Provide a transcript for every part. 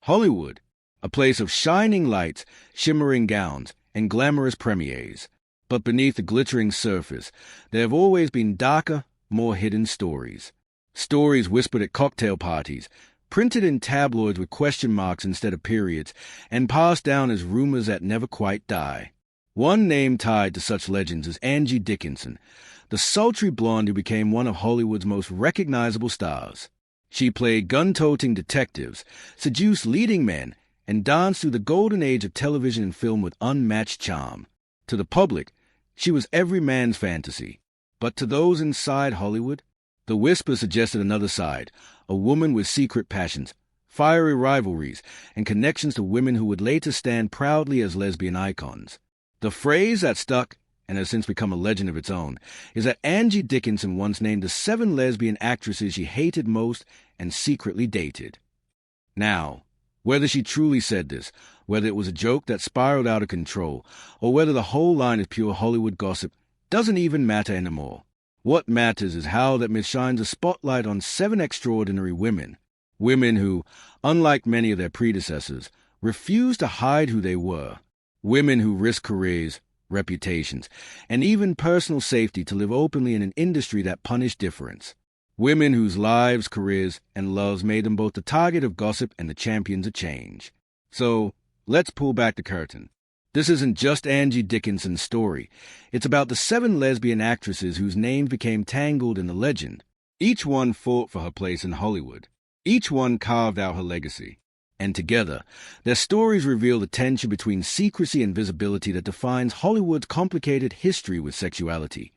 Hollywood, a place of shining lights, shimmering gowns, and glamorous premieres. But beneath the glittering surface, there have always been darker, more hidden stories. Stories whispered at cocktail parties, printed in tabloids with question marks instead of periods, and passed down as rumors that never quite die. One name tied to such legends is Angie Dickinson, the sultry blonde who became one of Hollywood's most recognizable stars. She played gun-toting detectives, seduced leading men, and danced through the golden age of television and film with unmatched charm. To the public, she was every man's fantasy. But to those inside Hollywood, the whisper suggested another side, a woman with secret passions, fiery rivalries, and connections to women who would later stand proudly as lesbian icons. The phrase that stuck, and has since become a legend of its own, is that Angie Dickinson once named the 7 lesbian actresses she hated most and secretly dated. Now, whether she truly said this, whether it was a joke that spiraled out of control, or whether the whole line is pure Hollywood gossip, doesn't even matter anymore. What matters is how that myth shines a spotlight on 7 extraordinary women. Women who, unlike many of their predecessors, refused to hide who they were. Women who risked careers, reputations, and even personal safety to live openly in an industry that punished difference. Women whose lives, careers, and loves made them both the target of gossip and the champions of change. So, let's pull back the curtain. This isn't just Angie Dickinson's story. It's about the 7 lesbian actresses whose names became tangled in the legend. Each one fought for her place in Hollywood. Each one carved out her legacy. And together, their stories reveal the tension between secrecy and visibility that defines Hollywood's complicated history with sexuality.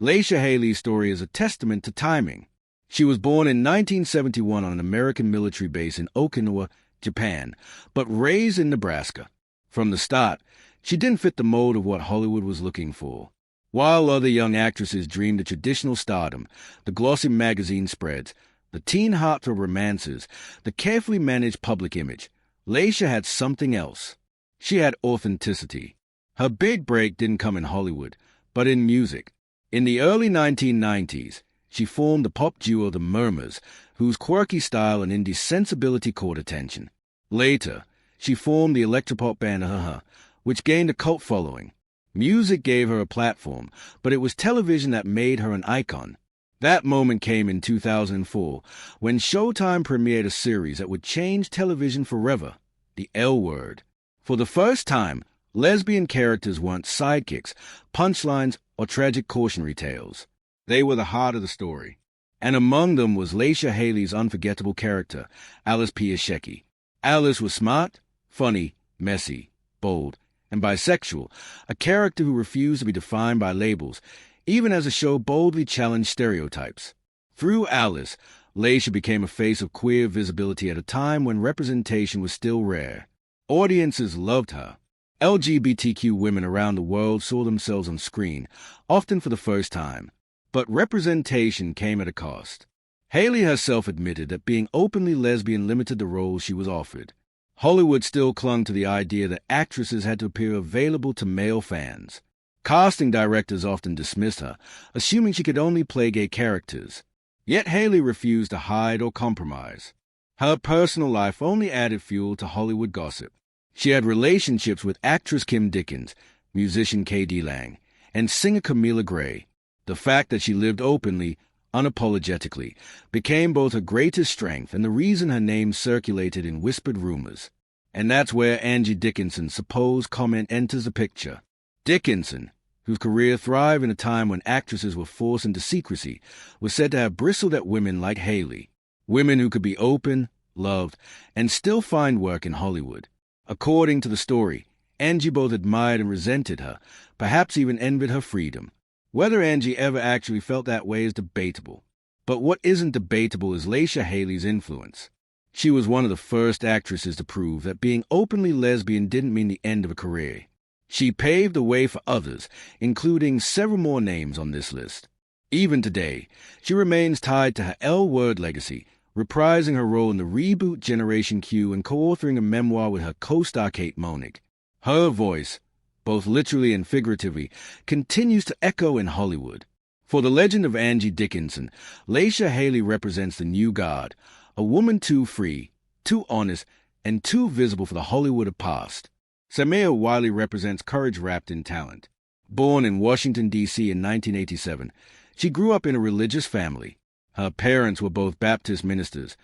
Leisha Hailey's story is a testament to timing. She was born in 1971 on an American military base in Okinawa, Japan, but raised in Nebraska. From the start, she didn't fit the mold of what Hollywood was looking for. While other young actresses dreamed of traditional stardom, the glossy magazine spreads, the teen heartthrob romances, the carefully managed public image, Leisha had something else. She had authenticity. Her big break didn't come in Hollywood, but in music. In the early 1990s, she formed the pop duo The Murmurs, whose quirky style and indie sensibility caught attention. Later, she formed the electropop band which gained a cult following. Music gave her a platform, but it was television that made her an icon. That moment came in 2004, when Showtime premiered a series that would change television forever, The L Word. For the first time, lesbian characters weren't sidekicks, punchlines, or tragic cautionary tales. They were the heart of the story. And among them was Leisha Hailey's unforgettable character, Alice Piaszczek. Alice was smart, funny, messy, bold, and bisexual, a character who refused to be defined by labels, even as the show boldly challenged stereotypes. Through Alice, Leisha became a face of queer visibility at a time when representation was still rare. Audiences loved her. LGBTQ women around the world saw themselves on screen, often for the first time. But representation came at a cost. Hailey herself admitted that being openly lesbian limited the roles she was offered. Hollywood still clung to the idea that actresses had to appear available to male fans. Casting directors often dismissed her, assuming she could only play gay characters. Yet Hailey refused to hide or compromise. Her personal life only added fuel to Hollywood gossip. She had relationships with actress Kim Dickens, musician K.D. Lang, and singer Camila Gray. The fact that she lived openly, unapologetically, became both her greatest strength and the reason her name circulated in whispered rumors. And that's where Angie Dickinson's supposed comment enters the picture. Dickinson, whose career thrived in a time when actresses were forced into secrecy, was said to have bristled at women like Hailey, women who could be open, loved, and still find work in Hollywood. According to the story, Angie both admired and resented her, perhaps even envied her freedom. Whether Angie ever actually felt that way is debatable. But what isn't debatable is Leisha Hailey's influence. She was one of the first actresses to prove that being openly lesbian didn't mean the end of a career. She paved the way for others, including several more names on this list. Even today, she remains tied to her L Word legacy, reprising her role in the reboot Generation Q and co-authoring a memoir with her co-star Katherine Moennig. Her voice, both literally and figuratively, continues to echo in Hollywood. For the legend of Angie Dickinson, Leisha Hailey represents the new guard, a woman too free, too honest, and too visible for the Hollywood of past. Samira Wiley represents courage wrapped in talent. Born in Washington, D.C. in 1987, she grew up in a religious family. Her parents were both Baptist ministers,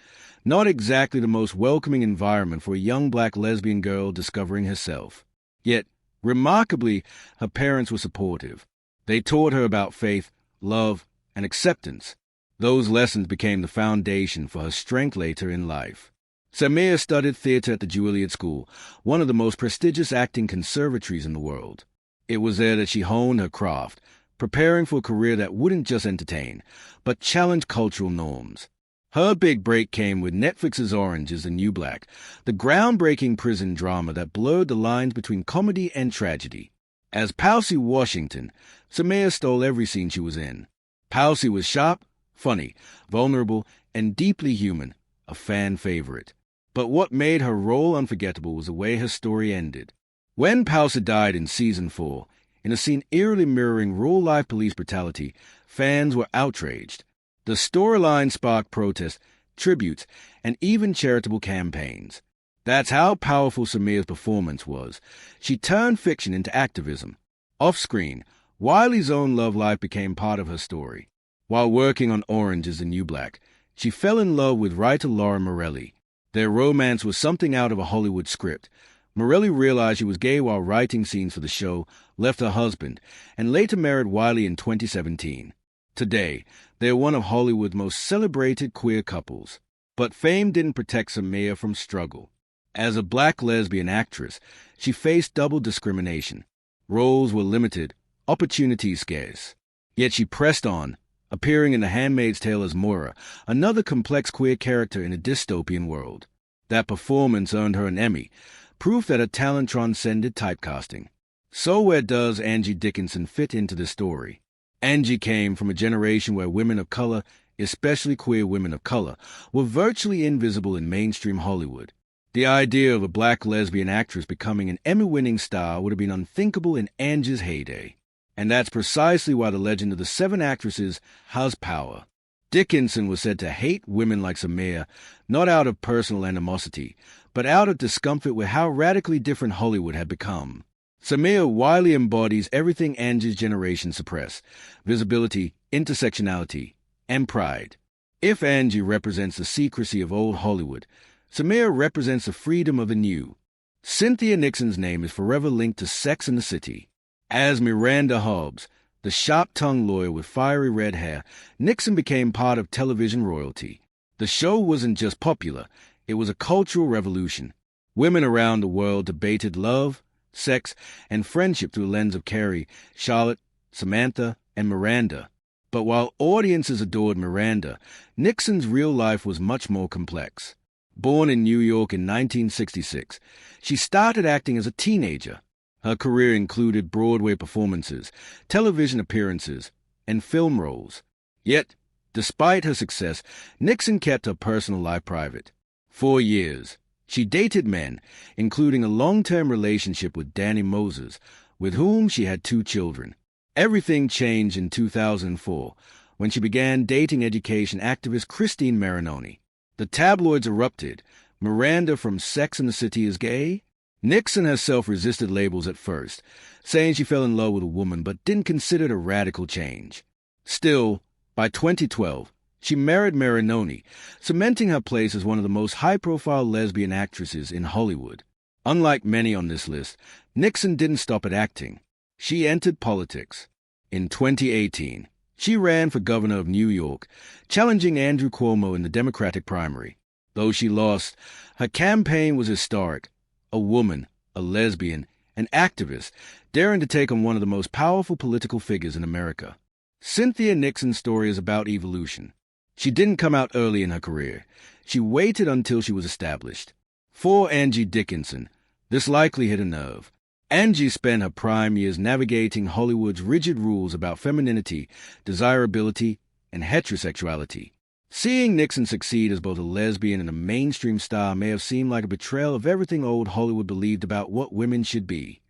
not exactly the most welcoming environment for a young black lesbian girl discovering herself. Yet, remarkably, her parents were supportive. They taught her about faith, love, and acceptance. Those lessons became the foundation for her strength later in life. Samira studied theater at the Juilliard School, one of the most prestigious acting conservatories in the world. It was there that she honed her craft, preparing for a career that wouldn't just entertain, but challenge cultural norms. Her big break came with Netflix's Orange is the New Black, the groundbreaking prison drama that blurred the lines between comedy and tragedy. As Poussey Washington, Samira stole every scene she was in. Poussey was sharp, funny, vulnerable, and deeply human, a fan favorite. But what made her role unforgettable was the way her story ended. When Poussey died in Season 4, in a scene eerily mirroring real-life police brutality, fans were outraged. The storyline sparked protests, tributes, and even charitable campaigns. That's how powerful Samira's performance was. She turned fiction into activism. Off-screen, Wiley's own love life became part of her story. While working on Orange is the New Black, she fell in love with writer Laura Morelli. Their romance was something out of a Hollywood script. Morelli realized she was gay while writing scenes for the show, left her husband, and later married Wiley in 2017. Today, they are one of Hollywood's most celebrated queer couples. But fame didn't protect Samira from struggle. As a black lesbian actress, she faced double discrimination. Roles were limited, opportunities scarce. Yet she pressed on, appearing in The Handmaid's Tale as Moira, another complex queer character in a dystopian world. That performance earned her an Emmy, proof that her talent transcended typecasting. So where does Angie Dickinson fit into this story? Angie came from a generation where women of color, especially queer women of color, were virtually invisible in mainstream Hollywood. The idea of a black lesbian actress becoming an Emmy-winning star would have been unthinkable in Angie's heyday. And that's precisely why the legend of the 7 actresses has power. Dickinson was said to hate women like Samira, not out of personal animosity, but out of discomfort with how radically different Hollywood had become. Samira Wiley embodies everything Angie's generation suppressed: visibility, intersectionality, and pride. If Angie represents the secrecy of old Hollywood, Samira represents the freedom of the new. Cynthia Nixon's name is forever linked to Sex and the City. As Miranda Hobbs, the sharp-tongued lawyer with fiery red hair, Nixon became part of television royalty. The show wasn't just popular, it was a cultural revolution. Women around the world debated love, sex, and friendship through the lens of Carrie, Charlotte, Samantha, and Miranda. But while audiences adored Miranda, Nixon's real life was much more complex. Born in New York in 1966, she started acting as a teenager. Her career included Broadway performances, television appearances, and film roles. Yet, despite her success, Nixon kept her personal life private. 4 years. She dated men, including a long-term relationship with Danny Moses, with whom she had 2 children. Everything changed in 2004, when she began dating education activist Christine Marinoni. The tabloids erupted. Miranda from Sex and the City is gay? Nixon herself resisted labels at first, saying she fell in love with a woman but didn't consider it a radical change. Still, by 2012, she married Marinoni, cementing her place as one of the most high-profile lesbian actresses in Hollywood. Unlike many on this list, Nixon didn't stop at acting. She entered politics. In 2018, she ran for governor of New York, challenging Andrew Cuomo in the Democratic primary. Though she lost, her campaign was historic. A woman, a lesbian, an activist, daring to take on one of the most powerful political figures in America. Cynthia Nixon's story is about evolution. She didn't come out early in her career. She waited until she was established. For Angie Dickinson, this likely hit a nerve. Angie spent her prime years navigating Hollywood's rigid rules about femininity, desirability, and heterosexuality. Seeing Nixon succeed as both a lesbian and a mainstream star may have seemed like a betrayal of everything old Hollywood believed about what women should be.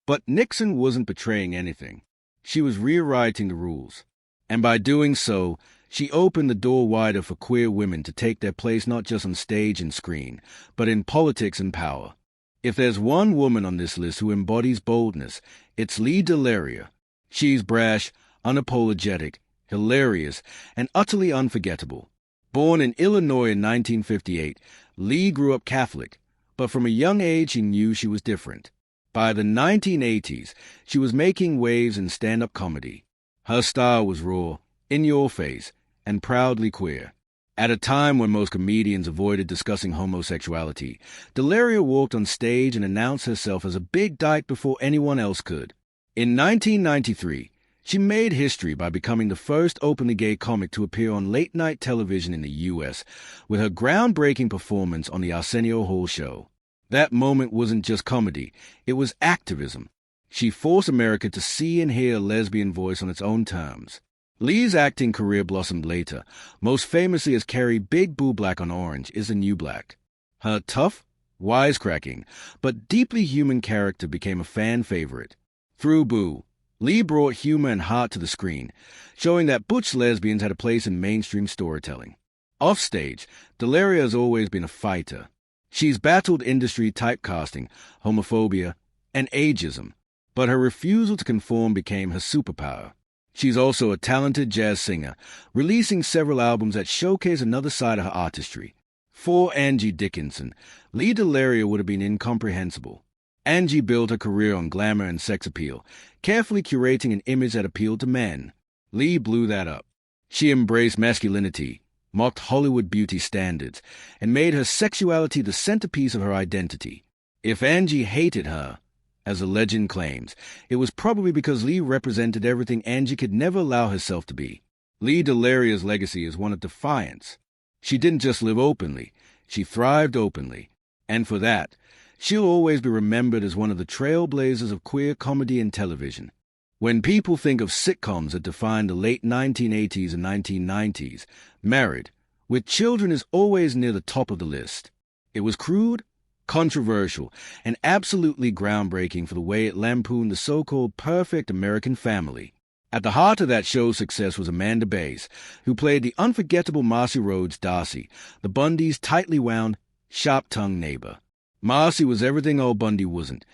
But Nixon wasn't betraying anything. She was rewriting the rules. And by doing so, She opened the door wider for queer women to take their place not just on stage and screen, but in politics and power. If there's one woman on this list who embodies boldness, it's Lea DeLaria. She's brash, unapologetic, hilarious, and utterly unforgettable. Born in Illinois in 1958, Lea grew up Catholic, but from a young age she knew she was different. By the 1980s, she was making waves in stand-up comedy. Her style was raw, in your face, and proudly queer. At a time when most comedians avoided discussing homosexuality, DeLaria walked on stage and announced herself as a big dyke before anyone else could. In 1993, she made history by becoming the first openly gay comic to appear on late-night television in the U.S. with her groundbreaking performance on the Arsenio Hall show. That moment wasn't just comedy, it was activism. She forced America to see and hear a lesbian voice on its own terms. Lee's acting career blossomed later, most famously as Carrie Big Boo Black on Orange is the New Black. Her tough, wisecracking, but deeply human character became a fan favorite. Through Boo, Lea brought humor and heart to the screen, showing that butch lesbians had a place in mainstream storytelling. Offstage, DeLaria has always been a fighter. She's battled industry typecasting, homophobia, and ageism, but her refusal to conform became her superpower. She's also a talented jazz singer, releasing several albums that showcase another side of her artistry. For Angie Dickinson, Lea DeLaria would have been incomprehensible. Angie built her career on glamour and sex appeal, carefully curating an image that appealed to men. Lea blew that up. She embraced masculinity, mocked Hollywood beauty standards, and made her sexuality the centerpiece of her identity. If Angie hated her, as the legend claims, it was probably because Lea represented everything Angie could never allow herself to be. Lea DeLaria's legacy is one of defiance. She didn't just live openly, she thrived openly. And for that, she'll always be remembered as one of the trailblazers of queer comedy and television. When people think of sitcoms that defined the late 1980s and 1990s, Married, with children is always near the top of the list. It was crude, controversial, and absolutely groundbreaking for the way it lampooned the so-called perfect American family. At the heart of that show's success was Amanda Bearse, who played the unforgettable Marcy Rhodes Darcy, the Bundys' tightly wound, sharp-tongued neighbor. Marcy was everything old Bundy wasn't: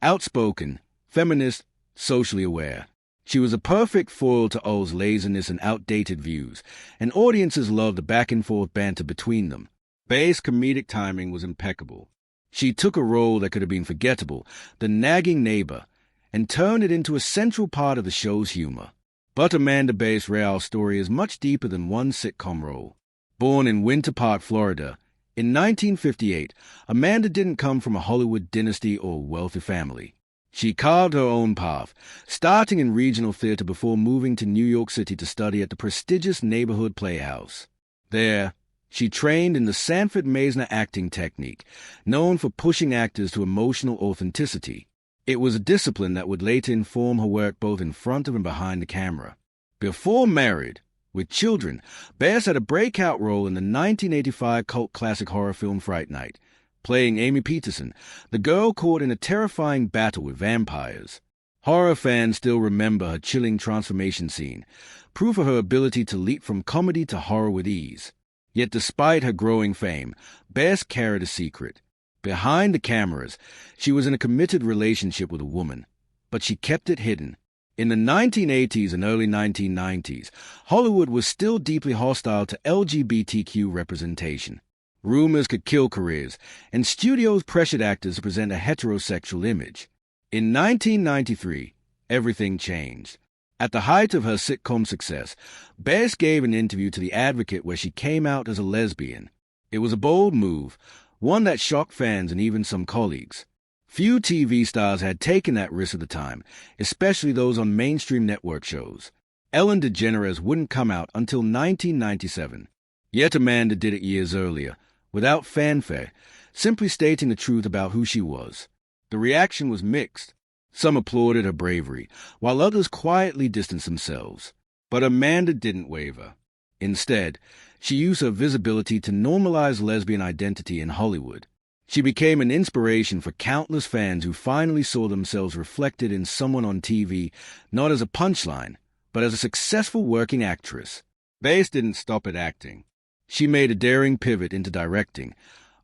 outspoken, feminist, socially aware. She was a perfect foil to O's laziness and outdated views, and audiences loved the back-and-forth banter between them. Bearse's comedic timing was impeccable. She took a role that could have been forgettable, the nagging neighbor, and turned it into a central part of the show's humor. But Amanda Bearse's real story is much deeper than one sitcom role. Born in Winter Park, Florida, in 1958, Amanda didn't come from a Hollywood dynasty or wealthy family. She carved her own path, starting in regional theater before moving to New York City to study at the prestigious Neighborhood Playhouse. There, she trained in the Sanford Meisner acting technique, known for pushing actors to emotional authenticity. It was a discipline that would later inform her work both in front of and behind the camera. Before Married, with children, Bearse had a breakout role in the 1985 cult classic horror film Fright Night, playing Amy Peterson, the girl caught in a terrifying battle with vampires. Horror fans still remember her chilling transformation scene, proof of her ability to leap from comedy to horror with ease. Yet despite her growing fame, Bearse carried a secret. Behind the cameras, she was in a committed relationship with a woman, but she kept it hidden. In the 1980s and early 1990s, Hollywood was still deeply hostile to LGBTQ representation. Rumors could kill careers, and studios pressured actors to present a heterosexual image. In 1993, everything changed. At the height of her sitcom success, Bearse gave an interview to The Advocate where she came out as a lesbian. It was a bold move, one that shocked fans and even some colleagues. Few TV stars had taken that risk at the time, especially those on mainstream network shows. Ellen DeGeneres wouldn't come out until 1997. Yet Amanda did it years earlier, without fanfare, simply stating the truth about who she was. The reaction was mixed. Some applauded her bravery, while others quietly distanced themselves. But Amanda didn't waver. Instead, she used her visibility to normalize lesbian identity in Hollywood. She became an inspiration for countless fans who finally saw themselves reflected in someone on TV, not as a punchline, but as a successful working actress. Bearse didn't stop at acting. She made a daring pivot into directing,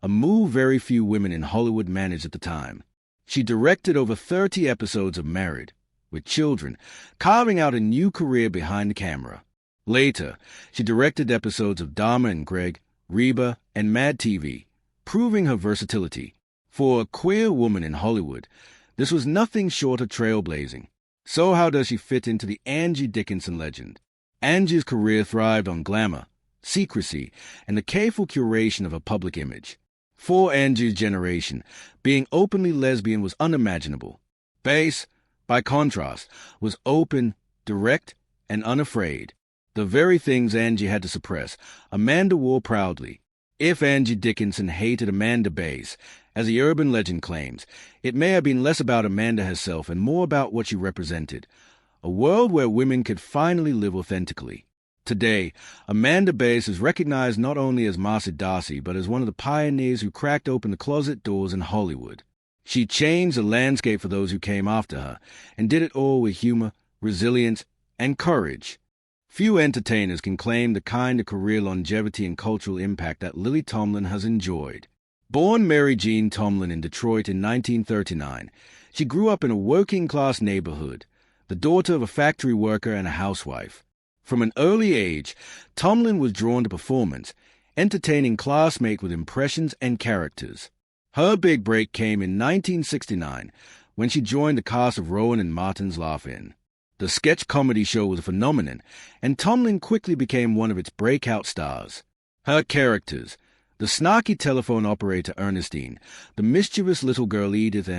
a move very few women in Hollywood managed at the time. She directed over 30 episodes of Married, with children, carving out a new career behind the camera. Later, she directed episodes of Dharma and Greg, Reba, and Mad TV, proving her versatility. For a queer woman in Hollywood, this was nothing short of trailblazing. So how does she fit into the Angie Dickinson legend? Angie's career thrived on glamour, secrecy, and the careful curation of a public image. For Angie's generation, being openly lesbian was unimaginable. Bearse, by contrast, was open, direct, and unafraid. The very things Angie had to suppress, Amanda wore proudly. If Angie Dickinson hated Amanda Bearse, as the urban legend claims, it may have been less about Amanda herself and more about what she represented. A world where women could finally live authentically. Today, Amanda Bearse is recognized not only as Marcy Darcy, but as one of the pioneers who cracked open the closet doors in Hollywood. She changed the landscape for those who came after her, and did it all with humor, resilience, and courage. Few entertainers can claim the kind of career longevity and cultural impact that Lily Tomlin has enjoyed. Born Mary Jean Tomlin in Detroit in 1939, she grew up in a working-class neighborhood, the daughter of a factory worker and a housewife. From an early age, Tomlin was drawn to performance, entertaining classmates with impressions and characters. Her big break came in 1969 when she joined the cast of Rowan and Martin's Laugh-In. The sketch comedy show was a phenomenon, and Tomlin quickly became one of its breakout stars. Her characters, the snarky telephone operator Ernestine, the mischievous little girl Edith,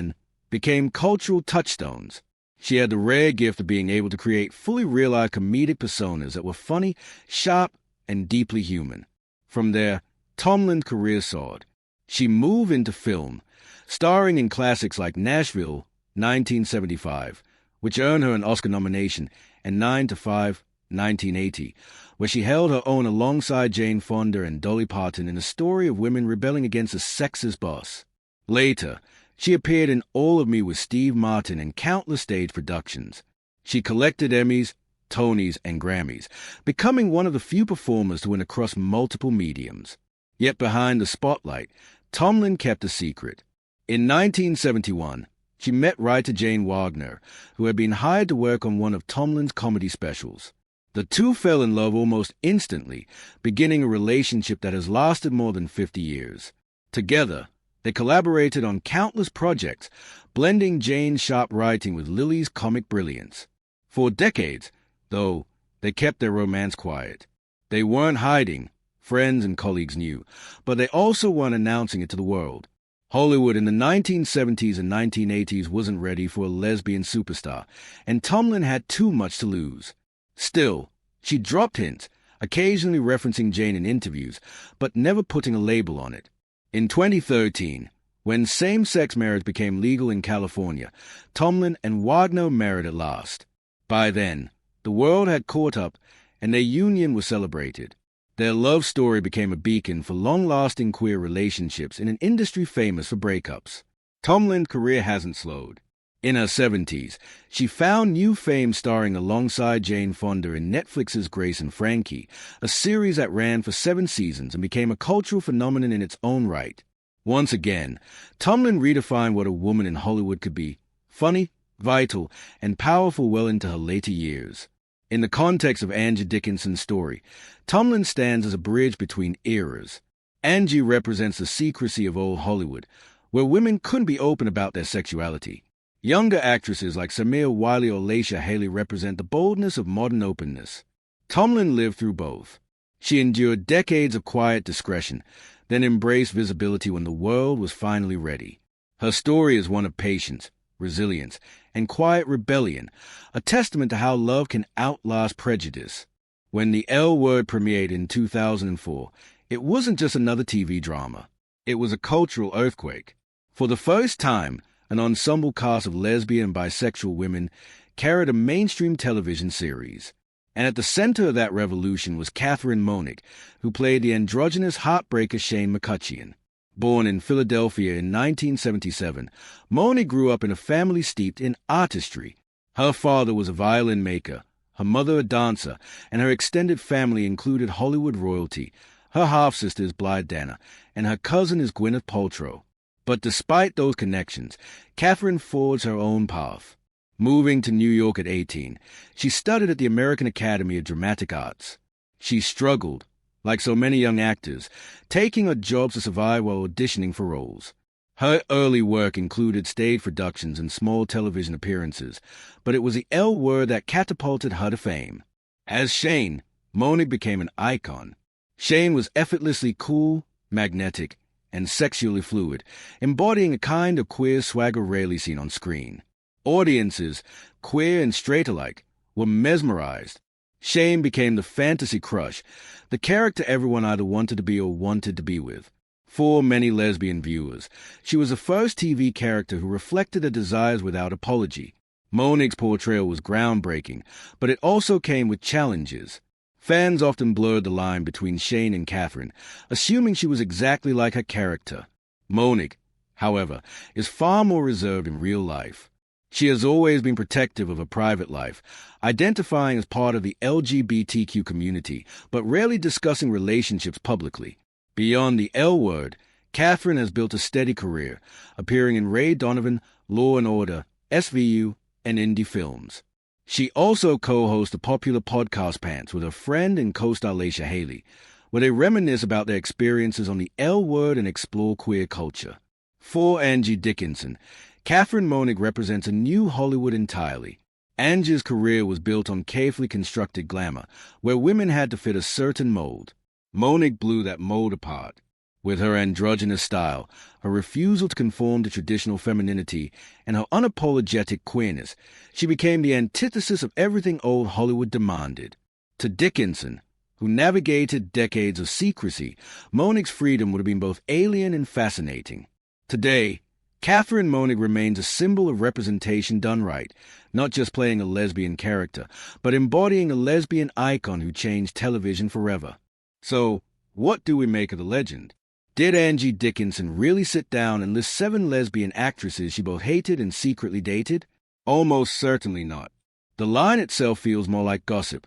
became cultural touchstones. She had the rare gift of being able to create fully realized comedic personas that were funny, sharp, and deeply human. From there, Tomlin's career soared. She moved into film, starring in classics like Nashville, 1975, which earned her an Oscar nomination, and 9 to 5, 1980, where she held her own alongside Jane Fonda and Dolly Parton in a story of women rebelling against a sexist boss. Later, she appeared in All of Me with Steve Martin and countless stage productions. She collected Emmys, Tonys, and Grammys, becoming one of the few performers to win across multiple mediums. Yet behind the spotlight, Tomlin kept a secret. In 1971, she met writer Jane Wagner, who had been hired to work on one of Tomlin's comedy specials. The two fell in love almost instantly, beginning a relationship that has lasted more than 50 years. Together, they collaborated on countless projects, blending Jane's sharp writing with Lily's comic brilliance. For decades, though, they kept their romance quiet. They weren't hiding, friends and colleagues knew, but they also weren't announcing it to the world. Hollywood in the 1970s and 1980s wasn't ready for a lesbian superstar, and Tomlin had too much to lose. Still, she dropped hints, occasionally referencing Jane in interviews, but never putting a label on it. In 2013, when same-sex marriage became legal in California, Tomlin and Wagner married at last. By then, the world had caught up, and their union was celebrated. Their love story became a beacon for long-lasting queer relationships in an industry famous for breakups. Tomlin's career hasn't slowed. In her 70s, she found new fame starring alongside Jane Fonda in Netflix's Grace and Frankie, a series that ran for 7 seasons and became a cultural phenomenon in its own right. Once again, Tomlin redefined what a woman in Hollywood could be: funny, vital, and powerful well into her later years. In the context of Angie Dickinson's story, Tomlin stands as a bridge between eras. Angie represents the secrecy of old Hollywood, where women couldn't be open about their sexuality. Younger actresses like Samira Wiley or Leisha Hailey represent the boldness of modern openness. Tomlin lived through both. She endured decades of quiet discretion, then embraced visibility when the world was finally ready. Her story is one of patience, resilience, and quiet rebellion, a testament to how love can outlast prejudice. When The L Word premiered in 2004, it wasn't just another TV drama. It was a cultural earthquake. For the first time, an ensemble cast of lesbian and bisexual women carried a mainstream television series. And at the center of that revolution was Katherine Moennig, who played the androgynous heartbreaker Shane McCutcheon. Born in Philadelphia in 1977, Moennig grew up in a family steeped in artistry. Her father was a violin maker, Her mother a dancer, and her extended family included Hollywood royalty. Her half-sister is Blythe Danner, and her cousin is Gwyneth Paltrow. But despite those connections, Katherine forged her own path. Moving to New York at 18, she studied at the American Academy of Dramatic Arts. She struggled, like so many young actors, taking odd jobs to survive while auditioning for roles. Her early work included stage productions and small television appearances, but it was the L Word that catapulted her to fame. As Shane, Moennig became an icon. Shane was effortlessly cool, magnetic, and sexually fluid, embodying a kind of queer swagger rarely seen on screen. Audiences, queer and straight alike, were mesmerized. Shane became the fantasy crush, the character everyone either wanted to be or wanted to be with. For many lesbian viewers, she was the first TV character who reflected their desires without apology. Moenig's portrayal was groundbreaking, but it also came with challenges. Fans often blurred the line between Shane and Katherine, assuming she was exactly like her character. Moennig, however, is far more reserved in real life. She has always been protective of her private life, identifying as part of the LGBTQ community, but rarely discussing relationships publicly. Beyond the L Word, Katherine has built a steady career, appearing in Ray Donovan, Law & Order, SVU, and indie films. She also co-hosts the popular podcast Pants with her friend and co-star Leisha Hailey, where they reminisce about their experiences on the L Word and explore queer culture. For Angie Dickinson, Katherine Moennig represents a new Hollywood entirely. Angie's career was built on carefully constructed glamour, where women had to fit a certain mold. Moennig blew that mold apart. With her androgynous style, her refusal to conform to traditional femininity, and her unapologetic queerness, she became the antithesis of everything old Hollywood demanded. To Dickinson, who navigated decades of secrecy, Moenig's freedom would have been both alien and fascinating. Today, Katherine Moennig remains a symbol of representation done right, not just playing a lesbian character, but embodying a lesbian icon who changed television forever. So, what do we make of the legend? Did Angie Dickinson really sit down and list 7 lesbian actresses she both hated and secretly dated? Almost certainly not. The line itself feels more like gossip,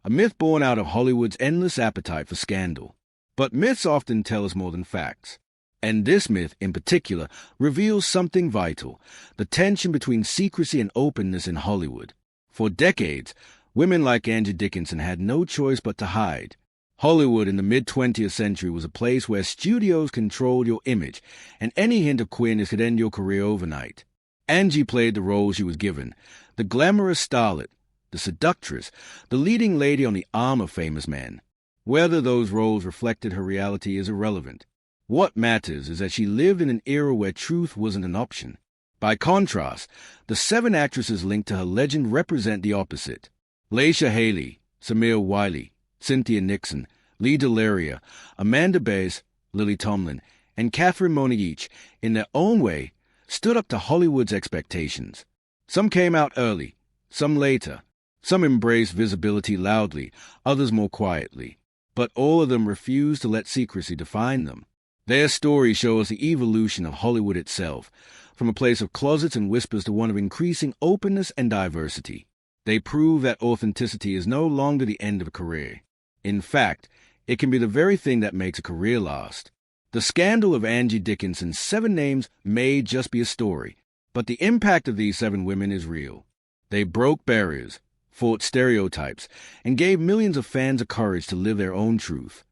a myth born out of Hollywood's endless appetite for scandal. But myths often tell us more than facts. And this myth, in particular, reveals something vital, the tension between secrecy and openness in Hollywood. For decades, women like Angie Dickinson had no choice but to hide. Hollywood in the mid-20th century was a place where studios controlled your image, and any hint of queerness could end your career overnight. Angie played the role she was given, the glamorous starlet, the seductress, the leading lady on the arm of famous men. Whether those roles reflected her reality is irrelevant. What matters is that she lived in an era where truth wasn't an option. By contrast, the 7 actresses linked to her legend represent the opposite. Leisha Hailey, Samira Wiley, Cynthia Nixon, Lea DeLaria, Amanda Bearse, Lily Tomlin, and Katherine Moennig each, in their own way, stood up to Hollywood's expectations. Some came out early, some later. Some embraced visibility loudly, others more quietly. But all of them refused to let secrecy define them. Their story shows the evolution of Hollywood itself, from a place of closets and whispers to one of increasing openness and diversity. They prove that authenticity is no longer the end of a career. In fact, it can be the very thing that makes a career last. The scandal of Angie Dickinson's 7 names may just be a story, but the impact of these 7 women is real. They broke barriers, fought stereotypes, and gave millions of fans the courage to live their own truth.